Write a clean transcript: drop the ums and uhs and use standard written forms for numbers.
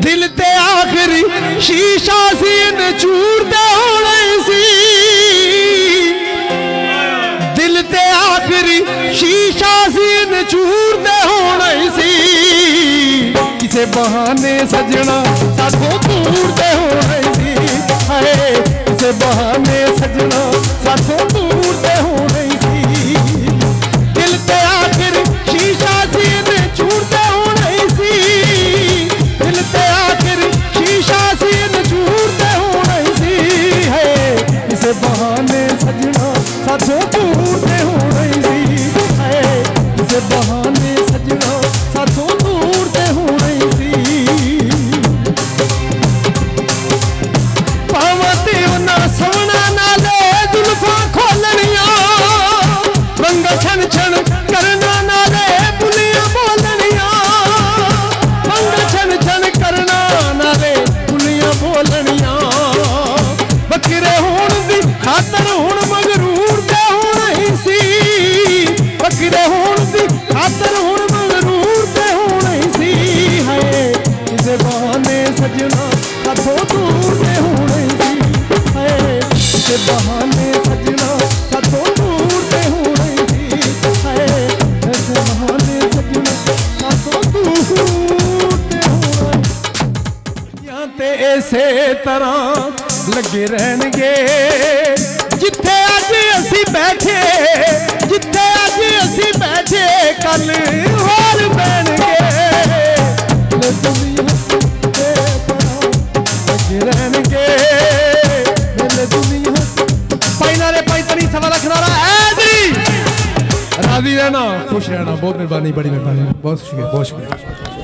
दिल ते आखिरी शीशा सी चूर दे होने सी, दिल ते आखिरी शीशा सी चूर दे होने सी। किसे बहाने सजना साथों दूर दे होने सी, हाय किसे बहाने सजना साथों दूर दे होने सी। दिल ते आखिरी शीशा सी चूर दे होने सी, दिल ते आखिरी शीशा सी चूर दे होने सी। है किसे बहाने सजना साथों दूर दे होने सी, है किसे बहाने सजना साथों दूर दे होने सी। पावते उन्ना सोना नाले जुल्फा खोलनिया, रंग छन छन करना नाले बुलियां बोलनिया, रंग छन छन करना नाले बुलियां बोलनिया। बकरे होण दी खातर हुण मगरूर दे होणे सी, बकरे होण दी खातर हुण मगरूर दे होणे सी। है किसे बहाने सजना साथों दूर दे होणे सी, है किसे बहाने सजना साथों दूर दे होणे सी, है किसे बहाने सजना साथों दूर दे होणे। या ते इसे तरह लगे रहणगे जिथे अज असी बैठे, जिथे अज असी बैठे कल होर बैणगे। दुनिया ते तरह लगे रहणगे मेरे दुनिया। भाई नारे भाई तनी सवा लख नारा राजी रहना, खुश रहना। बहुत मेहरबानी, बड़ी मेहरबानी, बहुत शुक्रिया, बहुत शुक्रिया।